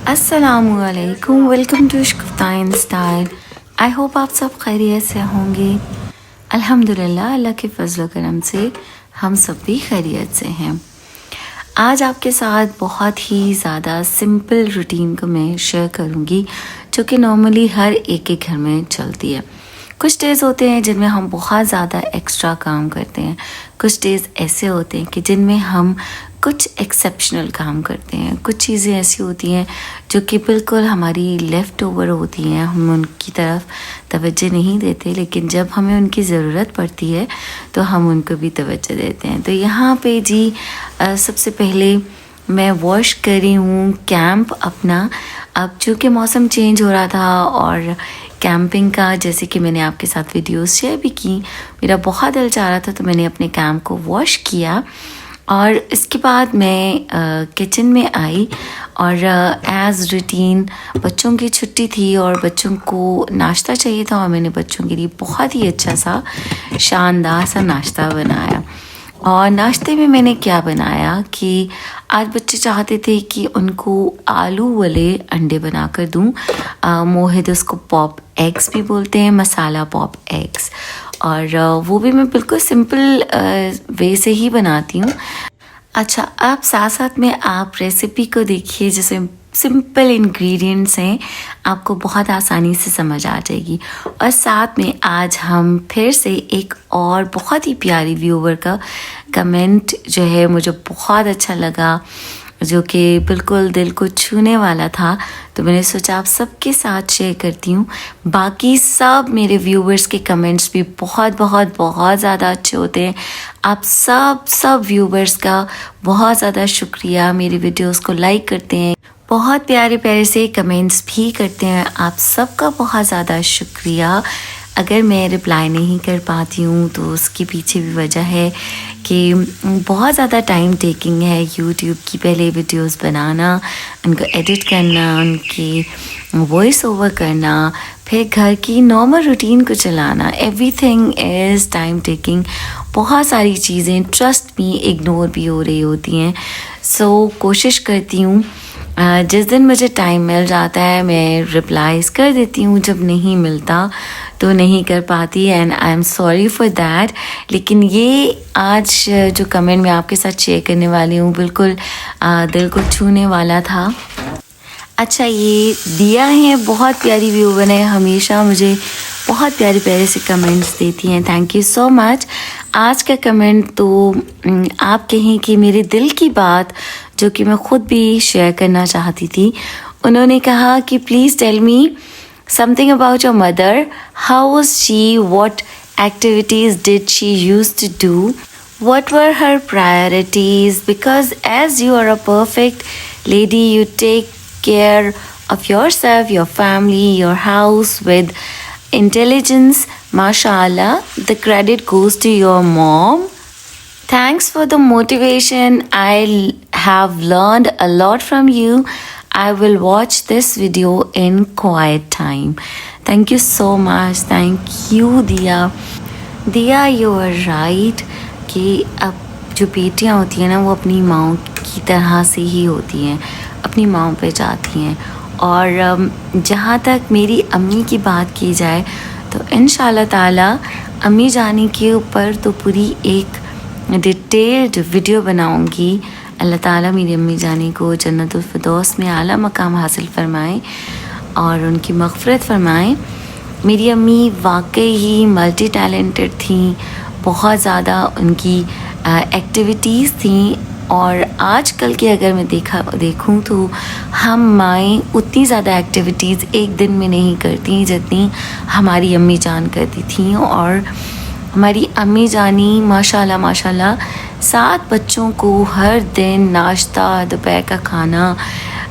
अस्सलामुअलैकुम, welcome to Ishq style. I hope आप सब खैरियत से होंगे। अल्हम्दुलिल्लाह, अल्लाह के फजल करम से हम सब भी खैरियत से हैं। आज आपके साथ बहुत ही ज़्यादा सिंपल रूटीन को मैं शेयर करूँगी जो कि नॉर्मली हर एक के घर में चलती है। कुछ डेज़ होते हैं जिनमें हम बहुत ज़्यादा एक्स्ट्रा काम करते हैं, कुछ डेज़ ऐसे होते हैं कि जिनमें हम कुछ एक्सेप्शनल काम करते हैं। कुछ चीज़ें ऐसी होती हैं जो कि बिल्कुल हमारी लेफ़्ट ओवर होती हैं, हम उनकी तरफ तवज्जो नहीं देते, लेकिन जब हमें उनकी ज़रूरत पड़ती है तो हम उनको भी तवज्जो देते हैं। तो यहाँ पे जी सबसे पहले मैं वॉश कर रही हूँ कैंप अपना। अब चूँकि मौसम चेंज हो रहा था और कैंपिंग का, जैसे कि मैंने आपके साथ वीडियोस शेयर भी की, मेरा बहुत दिल चाह रहा था तो मैंने अपने कैंप को वॉश किया। और इसके बाद मैं किचन में आई और एज़ रूटीन बच्चों की छुट्टी थी और बच्चों को नाश्ता चाहिए था और मैंने बच्चों के लिए बहुत ही अच्छा सा शानदार सा नाश्ता बनाया। और नाश्ते में मैंने क्या बनाया कि आज बच्चे चाहते थे कि उनको आलू वाले अंडे बना कर दूँ। मोहित उसको पॉप एग्स भी बोलते हैं, मसाला पॉप एग्स, और वो भी मैं बिल्कुल सिंपल वे से ही बनाती हूँ। अच्छा, अब साथ साथ में आप रेसिपी को देखिए, जैसे सिंपल इंग्रेडिएंट्स हैं, आपको बहुत आसानी से समझ आ जाएगी। और साथ में आज हम फिर से एक और बहुत ही प्यारी व्यूवर का कमेंट जो है मुझे बहुत अच्छा लगा, जो कि बिल्कुल दिल को छूने वाला था, तो मैंने सोचा आप सबके साथ शेयर करती हूँ। बाकी सब मेरे व्यूवर्स के कमेंट्स भी बहुत बहुत बहुत ज़्यादा अच्छे होते हैं। आप सब व्यूवर्स का बहुत ज़्यादा शुक्रिया, मेरी वीडियोस को लाइक करते हैं, बहुत प्यारे प्यारे से कमेंट्स भी करते हैं। आप सबका बहुत ज़्यादा शुक्रिया। अगर मैं रिप्लाई नहीं कर पाती हूँ तो उसके पीछे भी वजह है कि बहुत ज़्यादा टाइम टेकिंग है यूट्यूब की पहले वीडियोस बनाना, उनको एडिट करना, उनकी वॉइस ओवर करना, फिर घर की नॉर्मल रूटीन को चलाना। Everything is time taking. बहुत सारी चीज़ें ट्रस्ट मी इग्नोर भी हो रही होती हैं। सो कोशिश करती हूँ जिस दिन मुझे टाइम मिल जाता है मैं रिप्लाईज़ कर देती हूँ, जब नहीं मिलता तो नहीं कर पाती, and I am sorry for that. लेकिन ये आज जो कमेंट मैं आपके साथ शेयर करने वाली हूँ बिल्कुल दिल को छूने वाला था। अच्छा, ये दिया है, बहुत प्यारी व्यूवर है, हमेशा मुझे बहुत प्यारे प्यारे से कमेंट्स देती हैं। Thank you so much. आज का कमेंट तो आप कहें कि मेरे दिल की बात जो कि मैं ख़ुद भी शेयर करना चाहती थी। उन्होंने कहा कि please tell me something about your mother. How was she? What activities did she used to do? What were her priorities? Because as you are a perfect lady, you take care of yourself, your family, your house with intelligence. MashaAllah, the credit goes to your mom. Thanks for the motivation. I have learned a lot from you. I will watch this video in quiet time. Thank you so much. Thank you, Diya. Diya, you are right कि अब जो बेटियां होती हैं ना, वो अपनी माँओं की तरह से ही होती हैं, अपनी माँओं पे जाती हैं। और जहाँ तक मेरी अम्मी की बात की जाए तो इंशाल्लाह ताला अम्मी जानी के ऊपर तो पूरी एक डिटेल्ड वीडियो बनाऊंगी। अल्लाह ताला मेरी अम्मी जानी को जन्नतुल फिरदौस में आला मकाम हासिल फरमाए और उनकी मग़फ़िरत फरमाए। मेरी अम्मी वाकई ही मल्टी टैलेंटेड थी, बहुत ज़्यादा उनकी एक्टिविटीज़ थी। और आजकल के अगर मैं देखूं तो हम माएँ उतनी ज़्यादा एक्टिविटीज़ एक दिन में नहीं करती जितनी हमारी अम्मी जान करती थी। और हमारी अम्मी जानी माशाल्लाह माशाल्लाह 7 बच्चों को हर दिन नाश्ता, दोपहर का खाना,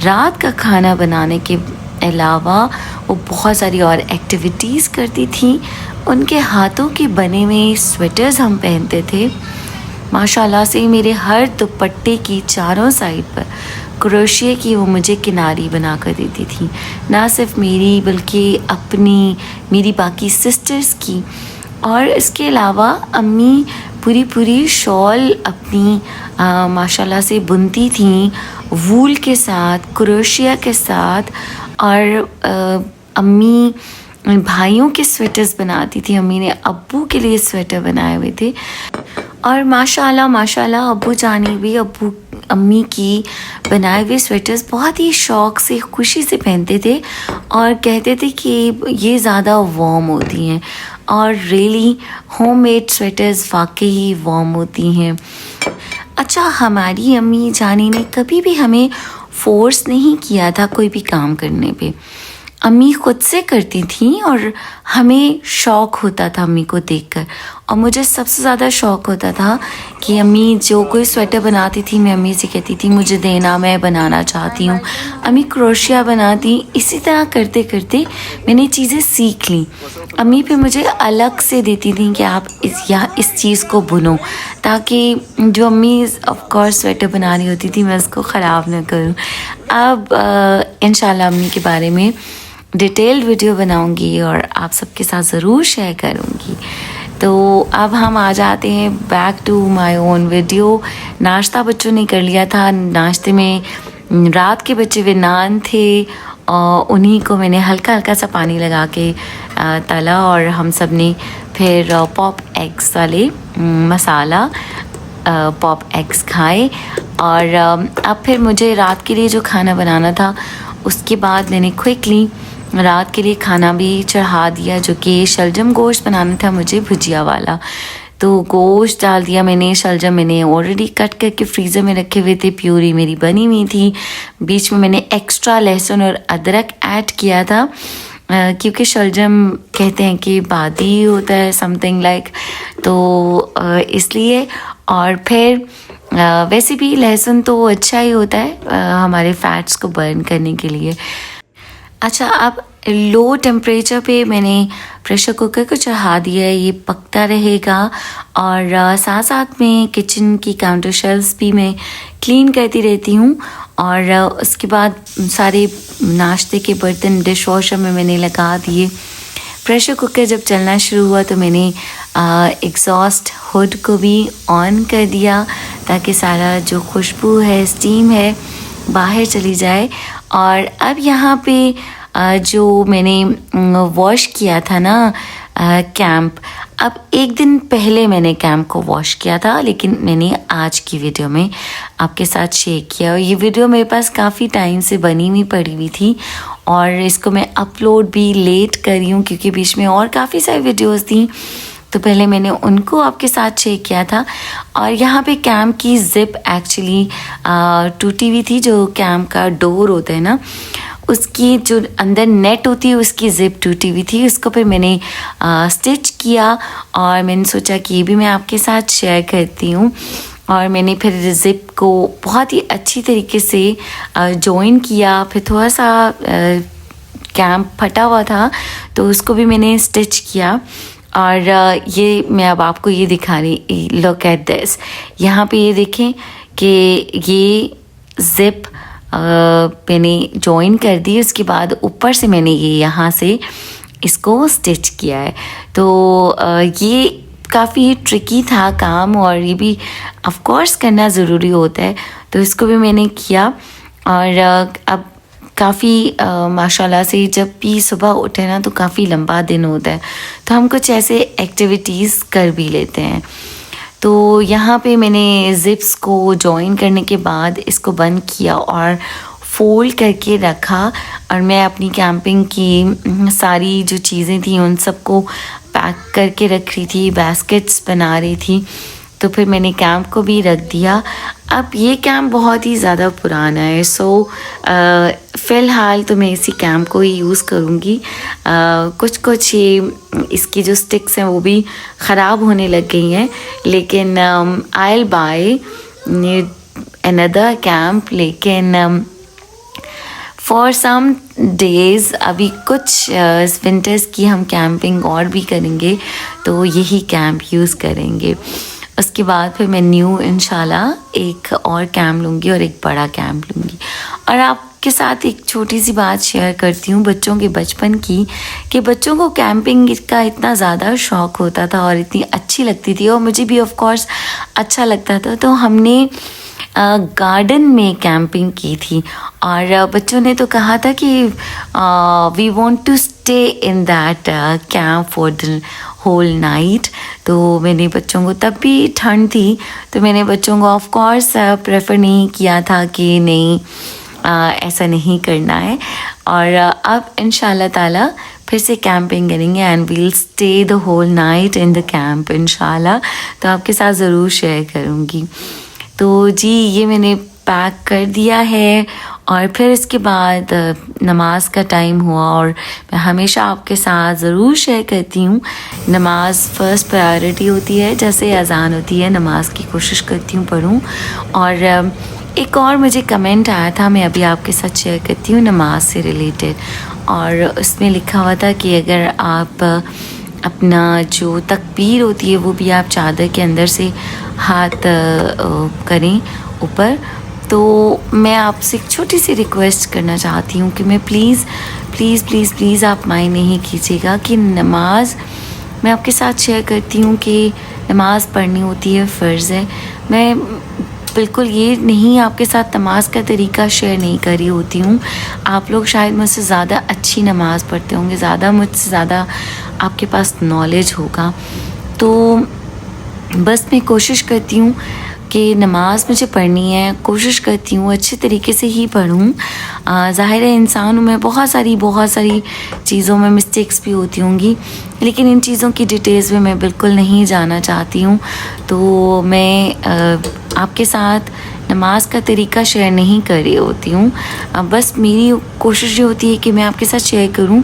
रात का खाना बनाने के अलावा वो बहुत सारी और एक्टिविटीज़ करती थी। उनके हाथों के बने हुए स्वेटर्स हम पहनते थे। माशाल्लाह से मेरे हर दुपट्टे की चारों साइड पर क्रोशिया की वो मुझे किनारी बना कर देती थी, ना सिर्फ मेरी बल्कि अपनी, मेरी बाकी सिस्टर्स की। और इसके अलावा अम्मी पूरी पूरी शॉल अपनी माशाल्लाह से बुनती थी, वूल के साथ, क्रोशिया के साथ। और अम्मी भाइयों के स्वेटर्स बनाती थी, अम्मी ने अब्बू के लिए स्वेटर बनाए हुए थे। और माशाल्लाह माशाल्लाह अब्बू जानी भी अम्मी की बनाए हुए स्वेटर्स बहुत ही शौक़ से, खुशी से पहनते थे और कहते थे कि ये ज़्यादा वार्म होती हैं। और रियली होममेड स्वेटर्स वाकई वार्म होती हैं। अच्छा, हमारी अम्मी जानी ने कभी भी हमें फोर्स नहीं किया था कोई भी काम करने पे। अम्मी खुद से करती थी और हमें शौक़ होता था अम्मी को देखकर। और मुझे सबसे ज़्यादा शौक़ होता था कि अम्मी जो कोई स्वेटर बनाती थी, मैं अम्मी से कहती थी मुझे देना, मैं बनाना चाहती हूँ। अम्मी क्रोशिया बनाती। इसी तरह करते करते मैंने चीज़ें सीख ली। अम्मी फिर मुझे अलग से देती थी कि आप इस चीज़ को बुनो, ताकि जो अम्मी ऑफ कोर्स स्वेटर बना रही होती थी मैं उसको ख़राब ना करूँ। अब इंशाल्लाह अम्मी के बारे में डिटेल्ड वीडियो बनाऊंगी और आप सबके साथ ज़रूर शेयर करूंगी। तो अब हम आ जाते हैं back to my own video. नाश्ता बच्चों ने कर लिया था। नाश्ते में रात के बचे हुए नान थे और उन्हीं को मैंने हल्का हल्का सा पानी लगा के तला। और हम सब ने फिर पॉप एग्स वाले मसाला पॉप एग्स खाए। और अब फिर मुझे रात के लिए जो खाना बनाना था उसके बाद मैंने क्विकली रात के लिए खाना भी चढ़ा दिया, जो कि शलजम गोश्त बनाना था मुझे भुजिया वाला। तो गोश्त डाल दिया मैंने। शलजम मैंने ऑलरेडी कट करके फ्रीज़र में रखे हुए थे, प्यूरी मेरी बनी हुई थी। बीच में मैंने एक्स्ट्रा लहसुन और अदरक ऐड किया था क्योंकि शलजम कहते हैं कि बादी होता है समथिंग लाइक, तो इसलिए। और फिर वैसे भी लहसुन तो अच्छा ही होता है हमारे फैट्स को बर्न करने के लिए। अच्छा, अब लो टेम्परेचर पे मैंने प्रेशर कुकर को चढ़ा दिया है, ये पकता रहेगा। और साथ साथ में किचन की काउंटर शेल्फ्स भी मैं क्लीन करती रहती हूँ। और उसके बाद सारे नाश्ते के बर्तन डिश वॉशर में मैंने लगा दिए। प्रेशर कुकर जब चलना शुरू हुआ तो मैंने एग्जॉस्ट हुड को भी ऑन कर दिया ताकि सारा जो खुशबू है, स्टीम है, बाहर चली जाए। और अब यहाँ पे जो मैंने वॉश किया था ना कैंप, अब एक दिन पहले मैंने कैंप को वॉश किया था, लेकिन मैंने आज की वीडियो में आपके साथ शेयर किया। और ये वीडियो मेरे पास काफ़ी टाइम से बनी हुई पड़ी हुई थी और इसको मैं अपलोड भी लेट कर रही हूँ क्योंकि बीच में और काफ़ी सारी वीडियोस थी, तो पहले मैंने उनको आपके साथ शेयर किया था। और यहाँ पे कैंप की ज़िप एक्चुअली टूटी हुई थी। जो कैंप का डोर होता है ना, उसकी जो अंदर नेट होती है उसकी ज़िप टूटी हुई थी। उसको फिर मैंने स्टिच किया और मैंने सोचा कि ये भी मैं आपके साथ शेयर करती हूँ। और मैंने फिर ज़िप को बहुत ही अच्छी तरीके से जॉइन किया। फिर थोड़ा सा कैंप फटा हुआ था तो उसको भी मैंने स्टिच किया। और ये मैं अब आपको ये दिखा रही, लुक एट दिस। यहाँ पे ये देखें कि ये ज़िप मैंने जॉइन कर दी। उसके बाद ऊपर से मैंने ये यहाँ से इसको स्टिच किया है। तो ये काफ़ी ट्रिकी था काम और ये भी ऑफ कोर्स करना ज़रूरी होता है, तो इसको भी मैंने किया। और अब काफ़ी माशाल्लाह से जब भी सुबह उठे ना तो काफ़ी लंबा दिन होता है, तो हम कुछ ऐसे एक्टिविटीज़ कर भी लेते हैं। तो यहाँ पे मैंने ज़िप्स को जॉइन करने के बाद इसको बंद किया और फोल्ड करके रखा। और मैं अपनी कैंपिंग की सारी जो चीज़ें थी उन सबको पैक करके रख रही थी, बास्केट्स बना रही थी। तो फिर मैंने कैंप को भी रख दिया। अब ये कैंप बहुत ही ज़्यादा पुराना है, सो फ़िलहाल तो मैं इसी कैंप को ही यूज़ करूँगी। कुछ ये इसकी जो स्टिक्स हैं वो भी ख़राब होने लग गई हैं, लेकिन I will by another camp. लेकिन फॉर सम डेज़ अभी कुछ विंटर्स की हम कैंपिंग और भी करेंगे, तो यही कैंप यूज़ करेंगे। उसके बाद फिर मैं न्यू इंशाल्लाह एक और कैंप लूँगी और एक बड़ा कैंप लूँगी। और आप आपके साथ एक छोटी सी बात शेयर करती हूँ बच्चों के बचपन की, कि बच्चों को कैंपिंग का इतना ज़्यादा शौक़ होता था और इतनी अच्छी लगती थी, और मुझे भी ऑफ कोर्स अच्छा लगता था। तो हमने गार्डन में कैंपिंग की थी, और बच्चों ने तो कहा था कि we want to stay in that camp for the whole night. तो मैंने बच्चों को, तब भी ठंड थी, तो मैंने बच्चों को ऑफ कोर्स प्रेफर नहीं किया था कि नहीं ऐसा नहीं करना है। और अब इंशाल्लाह ताला फिर से कैंपिंग करेंगे and we'll stay the whole night in the camp इंशाल्लाह। तो आपके साथ ज़रूर शेयर करूँगी। तो जी ये मैंने पैक कर दिया है, और फिर इसके बाद नमाज का टाइम हुआ, और मैं हमेशा आपके साथ ज़रूर शेयर करती हूँ, नमाज फ़र्स्ट प्रायोरिटी होती है। जैसे अज़ान होती है नमाज की कोशिश करती हूँ पढ़ूँ। और एक और मुझे कमेंट आया था, मैं अभी आपके साथ शेयर करती हूँ नमाज से रिलेटेड, और उसमें लिखा हुआ था कि अगर आप अपना जो तकबीर होती है वो भी आप चादर के अंदर से हाथ करें ऊपर। तो मैं आपसे एक छोटी सी रिक्वेस्ट करना चाहती हूँ कि मैं प्लीज़ प्लीज़ प्लीज़ प्लीज़ आप माइंड नहीं कीजिएगा कि नमाज मैं आपके साथ शेयर करती हूँ कि नमाज़ पढ़नी होती है, फ़र्ज़ है। मैं बिल्कुल ये नहीं आपके साथ नमाज का तरीका शेयर नहीं कर रही होती हूँ। आप लोग शायद मुझसे ज़्यादा अच्छी नमाज़ पढ़ते होंगे, ज़्यादा मुझसे ज़्यादा आपके पास नॉलेज होगा। तो बस मैं कोशिश करती हूँ कि नमाज़ मुझे पढ़नी है, कोशिश करती हूँ अच्छे तरीके से ही पढ़ूँ। ज़ाहिर है इंसान हूँ मैं, बहुत सारी चीज़ों में मिस्टेक्स भी होती होंगी, लेकिन इन चीज़ों की डिटेल्स में मैं बिल्कुल नहीं जाना चाहती हूँ। तो मैं आपके साथ नमाज का तरीका शेयर नहीं कर रही होती हूँ। बस मेरी कोशिश ये होती है कि मैं आपके साथ शेयर करूँ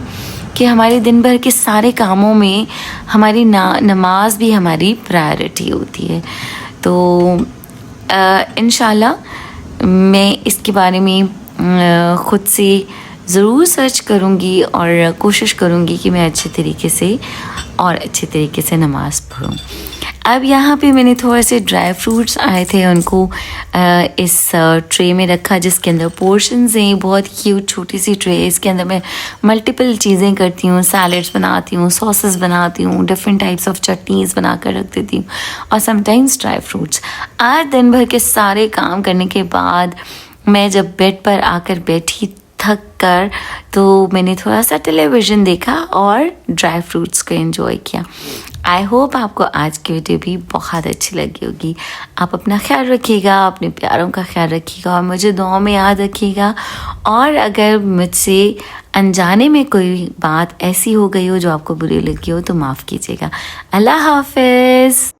कि हमारे दिन भर के सारे कामों में हमारी नमाज भी हमारी प्रायोरिटी होती है। तो इंशाल्लाह मैं इसके बारे में ख़ुद से ज़रूर सर्च करूँगी और कोशिश करूँगी कि मैं अच्छे तरीके से नमाज़ पढ़ूँ। अब यहाँ पे मैंने थोड़े से ड्राई फ्रूट्स आए थे, उनको इस ट्रे में रखा जिसके अंदर पोर्शंस हैं। बहुत क्यूट छोटी सी ट्रे है, इसके अंदर मैं मल्टीपल चीज़ें करती हूँ, सैलड्स बनाती हूँ, सॉसेस बनाती हूँ, डिफरेंट टाइप्स ऑफ चटनीज़ बना कर रख देती हूँ, और समटाइम्स ड्राई फ्रूट्स। आज दिन भर के सारे काम करने के बाद मैं जब बेड पर आकर बैठी थक कर, तो मैंने थोड़ा सा टेलीविज़न देखा और ड्राई फ्रूट्स को एंजॉय किया। आई होप आपको आज की वीडियो भी बहुत अच्छी लगी होगी। आप अपना ख्याल रखिएगा, अपने प्यारों का ख्याल रखिएगा, और मुझे दुआ में याद रखिएगा। और अगर मुझसे अनजाने में कोई बात ऐसी हो गई हो जो आपको बुरी लगी हो तो माफ़ कीजिएगा। अल्लाह हाफ़िज़।